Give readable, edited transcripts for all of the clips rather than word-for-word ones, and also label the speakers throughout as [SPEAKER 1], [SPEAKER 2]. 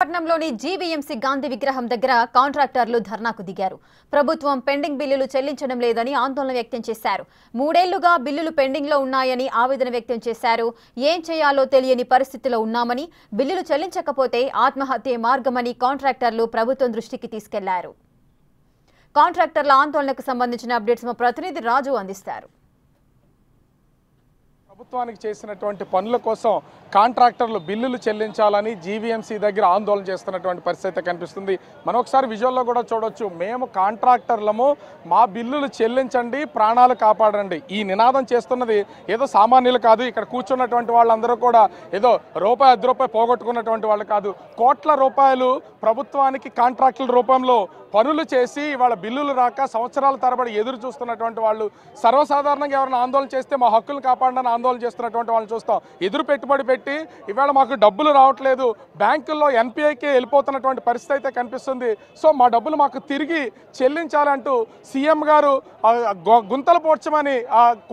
[SPEAKER 1] పట్నంలోని GVMC Gandhi విగ్రహం దగ్గర కాంట్రాక్టర్లు ధర్నాకు దిగారు. ప్రభుత్వం పెండింగ్ బిల్లులు చెల్లించడం లేదని ఆందోళన వ్యక్తం చేశారు. 3 ఏళ్లుగా బిల్లులు పెండింగ్ లో ఉన్నాయని ఆవేదన వ్యక్తం చేశారు. ఏం చేయాలో తెలియని పరిస్థితిలో ఉన్నామని, బిల్లులు చెల్లించకపోతే ఆత్మహత్యే మార్గమని కాంట్రాక్టర్లు ప్రభుత్వం దృష్టికి తీసుకెళ్లారు. కాంట్రాక్టర్ల ఆందోళనకు సంబంధించిన అప్డేట్స్ మా ప్రతినిధి రాజు అందిస్తారు.
[SPEAKER 2] ప్రభుత్వానికి చేసినటువంటి పనుల కోసం కాంట్రాక్టర్లు బిల్లులు చెల్లించాలని జీవీఎంసీ దగ్గర ఆందోళన చేస్తున్నటువంటి పరిస్థితి కనిపిస్తుంది. మనం ఒకసారి విజువల్లో కూడా చూడొచ్చు. మేము కాంట్రాక్టర్లము, మా బిల్లులు చెల్లించండి, ప్రాణాలు కాపాడండి. ఈ నినాదం చేస్తున్నది ఏదో సామాన్యులు కాదు. ఇక్కడ కూర్చున్నటువంటి వాళ్ళందరూ కూడా ఏదో రూపాయి 10 రూపాయలు పోగొట్టుకున్నటువంటి వాళ్ళు కాదు. కోట్ల రూపాయలు ప్రభుత్వానికి కాంట్రాక్టుల రూపంలో పనులు చేసి ఇవాళ బిల్లులు రాక సంవత్సరాల తరబడి ఎదురు చూస్తున్నటువంటి వాళ్ళు. సర్వసాధారణంగా ఎవరైనా ఆందోళన చేస్తే మా హక్కులు కాపాడని ఆందోళన చేస్తున్నటువంటి వాళ్ళని చూస్తాం. ఎదురు పెట్టుబడి పెట్టి ఇవాళ మాకు డబ్బులు రావట్లేదు, బ్యాంకుల్లో ఎన్పిఐకే వెళ్ళిపోతున్నటువంటి పరిస్థితి అయితే కనిపిస్తుంది. సో మా డబ్బులు మాకు తిరిగి చెల్లించాలంటూ సీఎం గారు గుంతలు పోడ్చమని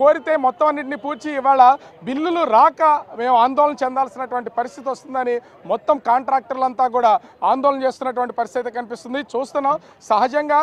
[SPEAKER 2] కోరితే మొత్తం అన్నింటినీ పూడ్చి ఇవాళ బిల్లులు రాక మేము ఆందోళన చెందాల్సినటువంటి పరిస్థితి వస్తుందని మొత్తం కాంట్రాక్టర్లంతా కూడా ఆందోళన చేస్తున్నటువంటి పరిస్థితి కనిపిస్తుంది. చూస్తున్నాం. సహజంగా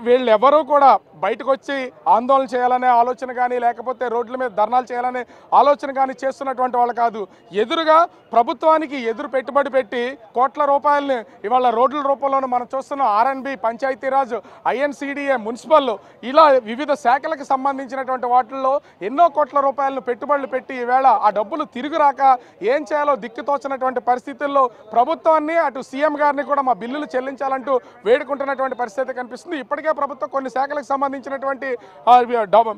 [SPEAKER 2] వీళ్ళెవరూ కూడా బయటకు వచ్చి ఆందోళన చేయాలనే ఆలోచన కానీ, లేకపోతే రోడ్ల మీద ధర్నాలు చేయాలనే ఆలోచన కానీ చేస్తున్నటువంటి వాళ్ళు కాదు. ఎదురుగా ప్రభుత్వానికి ఎదురు పెట్టుబడి పెట్టి కోట్ల రూపాయలని ఇవాళ రోడ్ల రూపంలోనూ మనం చూస్తున్నాం. ఆర్ఎన్బి, పంచాయతీరాజ్, ఐఎన్సిడిఏ, మున్సిపల్, ఇలా వివిధ శాఖలకు సంబంధించినటువంటి వాటిల్లో ఎన్నో కోట్ల రూపాయలను పెట్టుబడులు పెట్టి ఈవేళ ఆ డబ్బులు తిరిగి రాక ఏం చేయాలో దిక్కుతోచినటువంటి పరిస్థితుల్లో ప్రభుత్వాన్ని, అటు సీఎం గారిని కూడా మా బిల్లులు చెల్లించాలంటూ వేడుకుంటున్నటువంటి పరిస్థితి కనిపిస్తుంది. ఇప్పటికే ప్రభుత్వం కొన్ని శాఖలకు సంబంధించినటువంటి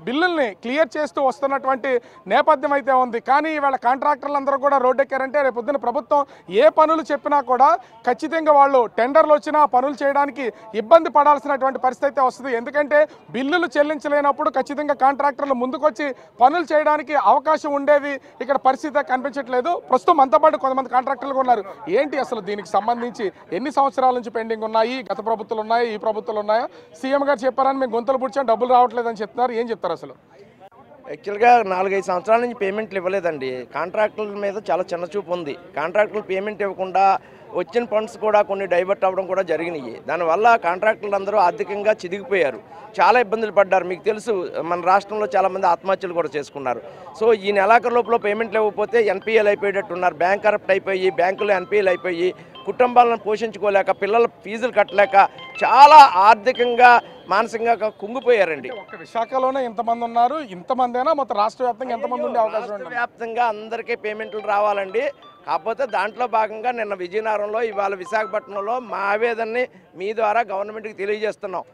[SPEAKER 2] బిల్లుల్ని క్లియర్ చేస్తూ వస్తున్నటువంటి నేపథ్యం అయితే ఉంది. కానీ ఇవాళ కాంట్రాక్టర్లందరూ కూడా రోడ్డెక్కారంటే రేపు పొద్దున ప్రభుత్వం ఏ పనులు చెప్పినా కూడా ఖచ్చితంగా వాళ్ళు టెండర్లు వచ్చినా పనులు చేయడానికి ఇబ్బంది పడాల్సినటువంటి పరిస్థితి అయితే వస్తుంది. ఎందుకంటే బిల్లులు చెల్లించలేనప్పుడు ఖచ్చితంగా కాంట్రాక్టర్లు ముందుకొచ్చి పనులు చేయడానికి అవకాశం ఉండేది. ఇక్కడ పరిస్థితి కనిపించట్లేదు. ప్రస్తుతం మనతో పాటు కొంతమంది కాంట్రాక్టర్లు ఉన్నారు. ఏంటి అసలు దీనికి సంబంధించి ఎన్ని సంవత్సరాల నుంచి పెండింగ్ ఉన్నాయి? గత ప్రభుత్వాలు ఉన్నాయి, ఈ ప్రభుత్వాలు ఉన్నాయా? సీఎం గారు చెప్పారని మేము గొంతులు పుడిచాం, డబ్బులు రావట్లేదని చెప్తున్నారు. ఏం చెప్తారు అసలు?
[SPEAKER 3] యాక్చువల్గా 4-5 సంవత్సరాల నుంచి పేమెంట్లు ఇవ్వలేదండి. కాంట్రాక్టుల మీద చాలా చిన్న చూపు ఉంది. కాంట్రాక్టులు పేమెంట్ ఇవ్వకుండా వచ్చిన ఫండ్స్ కూడా కొన్ని డైవర్ట్ అవ్వడం కూడా జరిగినాయి. దానివల్ల కాంట్రాక్టులు అందరూ ఆర్థికంగా చిదిగిపోయారు, చాలా ఇబ్బందులు పడ్డారు. మీకు తెలుసు, మన రాష్ట్రంలో చాలామంది ఆత్మహత్యలు కూడా చేసుకున్నారు. సో ఈ నెలాఖరు లోపల పేమెంట్లు ఇవ్వకపోతే ఎన్పిఎల్ అయిపోయేటట్టున్నారు. బ్యాంక్ కరప్ట్ అయిపోయి, బ్యాంకులు ఎన్పిఎల్ అయిపోయి, కుటుంబాలను పోషించుకోలేక, పిల్లల ఫీజులు కట్టలేక చాలా ఆర్థికంగా, మానసికంగా కుంగిపోయారండి.
[SPEAKER 2] ఒక్క విశాఖలోనే ఇంతమంది ఉన్నారు. ఇంతమందేనా మొత్తం రాష్ట్ర వ్యాప్తంగా ఎంతమంది ఉండే అవకాశం?
[SPEAKER 3] రాష్ట్ర వ్యాప్తంగా అందరికీ పేమెంట్లు రావాలండి. కాకపోతే దాంట్లో భాగంగా నిన్న విజయనగరంలో, ఇవాళ విశాఖపట్నంలో మా ఆవేదనని మీ ద్వారా గవర్నమెంట్కి తెలియజేస్తున్నాం.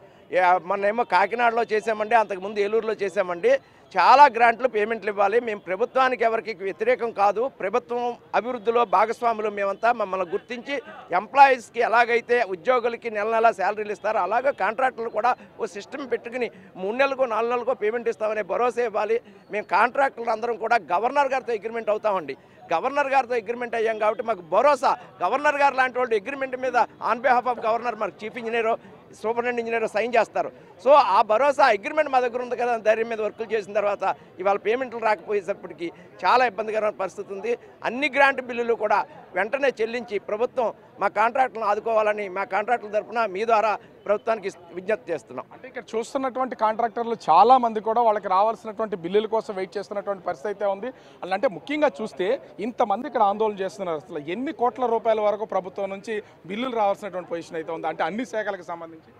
[SPEAKER 3] మొన్నేమో కాకినాడలో చేసామండి, అంతకుముందు ఏలూరులో చేసామండి. చాలా గ్రాంట్లు పేమెంట్లు ఇవ్వాలి. మేము ప్రభుత్వానికి ఎవరికి వ్యతిరేకం కాదు. ప్రభుత్వం అభివృద్ధిలో భాగస్వాములు మేమంతా. మమ్మల్ని గుర్తించి ఎంప్లాయీస్కి ఎలాగైతే ఉద్యోగులకి నెల నెలా శాలరీలు ఇస్తారో అలాగే కాంట్రాక్టులు కూడా ఓ సిస్టమ్ పెట్టుకుని 3 నెలలకో 4 నెలలకో పేమెంట్ ఇస్తామనే భరోసా ఇవ్వాలి. మేము కాంట్రాక్టులు అందరం కూడా గవర్నర్ గారితో అగ్రిమెంట్ అవుతామండి. గవర్నర్ గారితో అగ్రిమెంట్ అయ్యాం కాబట్టి మాకు భరోసా. గవర్నర్ గారు లాంటి వాళ్ళు అగ్రిమెంట్ మీద ఆన్ బిహాఫ్ ఆఫ్ గవర్నర్ మాకు chief engineer, superintendent engineer sign చేస్తారు. సో ఆ భరోసా అగ్రిమెంట్ మా దగ్గర ఉంది కదా, ధైర్యం మీద వర్కులు చేసిన తర్వాత ఇవాళ పేమెంట్లు రాకపోయేటప్పటికి చాలా ఇబ్బందికరమైన పరిస్థితి ఉంది. అన్ని గ్రాంట్ బిల్లులు కూడా వెంటనే చెల్లించి ప్రభుత్వం మా కాంట్రాక్టులను ఆదుకోవాలని మా కాంట్రాక్టుల తరఫున మీ ద్వారా ప్రభుత్వానికి విజ్ఞప్తి చేస్తున్నాం.
[SPEAKER 2] అంటే ఇక్కడ చూస్తున్నటువంటి కాంట్రాక్టర్లు చాలా మంది కూడా వాళ్ళకి రావాల్సినటువంటి బిల్లుల కోసం వెయిట్ చేస్తున్నటువంటి పరిస్థితి అయితే ఉంది. అంటే ముఖ్యంగా చూస్తే ఇంతమంది ఇక్కడ ఆందోళన చేస్తున్నారు. అసలు ఎన్ని కోట్ల రూపాయల వరకు ప్రభుత్వం నుంచి బిల్లులు రావాల్సినటువంటి పొజిషన్ అయితే ఉంది, అంటే అన్ని శాఖలకు సంబంధించి?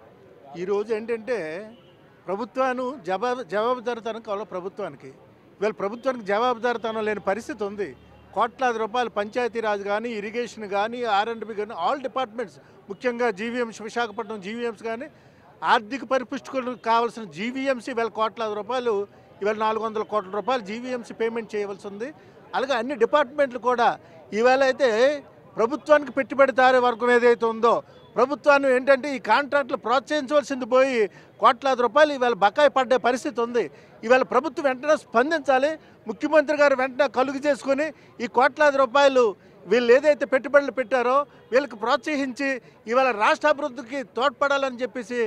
[SPEAKER 4] ఈరోజు ఏంటంటే ప్రభుత్వాన్ని జవాబుదారితనం కావాలి. ప్రభుత్వానికి వీళ్ళ ప్రభుత్వానికి జవాబుదారితనం లేని పరిస్థితి ఉంది. కోట్లాది రూపాయలు పంచాయతీరాజ్ కానీ, ఇరిగేషన్ కానీ, ఆర్ఎండ్బి కానీ, ఆల్ డిపార్ట్మెంట్స్, ముఖ్యంగా జీవీఎంసీ, విశాఖపట్నం జీవీఎంసీ కానీ, ఆర్థిక పరిపుష్టికి కావాల్సిన జీవీఎంసీ వీళ్ళ కోట్లాది రూపాయలు, ఇవాళ 400 కోట్ల రూపాయలు జీవీఎంసీ పేమెంట్ చేయవలసి ఉంది. అలాగే అన్ని డిపార్ట్మెంట్లు కూడా ఈవేళ అయితే ప్రభుత్వానికి పెట్టుబడిదారు వర్గం ఏదైతే ఉందో ప్రభుత్వాన్ని ఏంటంటే ఈ కాంట్రాక్టులు ప్రోత్సహించవలసింది పోయి కోట్లాది రూపాయలు ఇవాళ బకాయి పడ్డే పరిస్థితి ఉంది. ఇవాళ ప్రభుత్వం వెంటనే స్పందించాలి. ముఖ్యమంత్రి గారు వెంటనే కలుగు చేసుకొని ఈ కోట్లాది రూపాయలు వీళ్ళు ఏదైతే పెట్టుబడులు పెట్టారో వీళ్ళకి ప్రోత్సహించి ఇవాళ రాష్ట్ర అభివృద్ధికి తోడ్పడాలని చెప్పేసి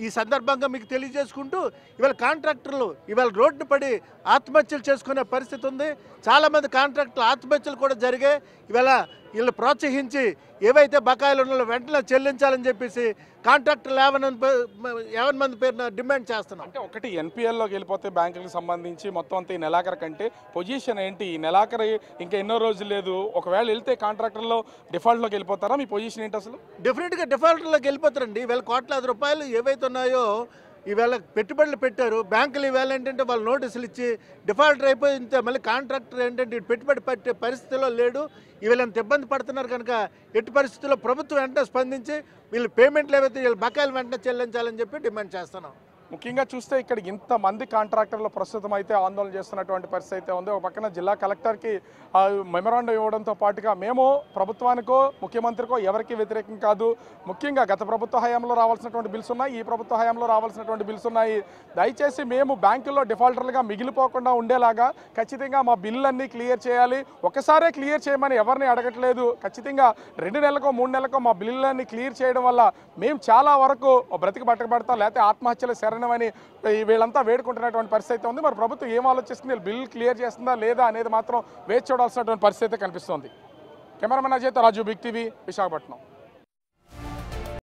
[SPEAKER 4] ఈ సందర్భంగా మీకు తెలియజేసుకుంటూ ఇవాళ కాంట్రాక్టర్లు ఇవాళ రోడ్డు పడి ఆత్మహత్యలు చేసుకునే పరిస్థితి ఉంది. చాలామంది కాంట్రాక్టర్లు ఆత్మహత్యలు కూడా జరిగాయి. ఇవాళ వీళ్ళు ప్రోత్సహించి ఏవైతే బకాయిలు ఉన్నాయో వెంటనే చెల్లించాలని చెప్పేసి కాంట్రాక్టర్లు 50 మంది పేరున డిమాండ్ చేస్తున్నాం.
[SPEAKER 2] అంటే ఒకటి ఎన్పిఎల్లోకి వెళ్ళిపోతే బ్యాంకులకు సంబంధించి మొత్తం అంతా ఈ నెలాఖరు కంటే పొజిషన్ ఏంటి? ఈ నెలాఖరు ఇంకా ఎన్నో రోజులు లేదు. ఒకవేళ వెళ్తే కాంట్రాక్టర్లో డిఫాల్ట్లోకి వెళ్ళిపోతారా? మీ పొజిషన్ ఏంటి అసలు?
[SPEAKER 4] డెఫినెట్గా డిఫాల్టర్లోకి వెళ్ళిపోతారండి. ఈవేళ కోట్లాది రూపాయలు ఏవైతే ఉన్నాయో ఈవేళ పెట్టుబడులు పెట్టారు. బ్యాంకులు ఈవేళ ఏంటంటే వాళ్ళు నోటీసులు ఇచ్చి డిఫాల్టర్ అయిపోయింటే మళ్ళీ కాంట్రాక్టర్ ఏంటంటే పెట్టుబడి పెట్టే పరిస్థితిలో లేడు. ఈవేళ ఎంత ఇబ్బంది పడుతున్నారు కనుక ఎట్టి పరిస్థితుల్లో ప్రభుత్వం వెంటనే స్పందించి వీళ్ళు పేమెంట్లు ఏవైతే వీళ్ళు బకాయిలు వెంటనే చెల్లించాలని చెప్పి డిమాండ్ చేస్తున్నాం.
[SPEAKER 2] ముఖ్యంగా చూస్తే ఇక్కడ ఇంతమంది కాంట్రాక్టర్లు ప్రస్తుతం అయితే ఆందోళన చేస్తున్నటువంటి పరిస్థితి అయితే ఉంది. ఒక పక్కన జిల్లా కలెక్టర్కి మెమరాండం ఇవ్వడంతో పాటుగా మేము ప్రభుత్వానికో ముఖ్యమంత్రికో ఎవరికి వ్యతిరేకం కాదు. ముఖ్యంగా గత ప్రభుత్వ హయాంలో రావాల్సినటువంటి బిల్స్ ఉన్నాయి, ఈ ప్రభుత్వ హయాంలో రావాల్సినటువంటి బిల్స్ ఉన్నాయి. దయచేసి మేము బ్యాంకుల్లో డిఫాల్టర్లుగా మిగిలిపోకుండా ఉండేలాగా ఖచ్చితంగా మా బిల్లులన్నీ క్లియర్ చేయాలి. ఒకసారే క్లియర్ చేయమని ఎవరిని అడగట్లేదు. ఖచ్చితంగా 2 నెలలకో 3 నెలలకో మా బిల్లులన్నీ క్లియర్ చేయడం వల్ల మేము చాలా వరకు బ్రతికి బట్టకబడతాం, లేకపోతే ఆత్మహత్యలు శరణమని వీళ్ళంతా వేడుకుంటున్నటువంటి పరిస్థితి ఉంది. మరి ప్రభుత్వం ఏం ఆలోచిస్తుంది, బిల్లు క్లియర్ చేస్తుందా లేదా అనేది మాత్రం వేచి చూడాల్సినటువంటి పరిస్థితి కనిపిస్తుంది. కెమెరామెన్ అజయ్తో రాజు, బిగ్ టీవీ, విశాఖపట్నం.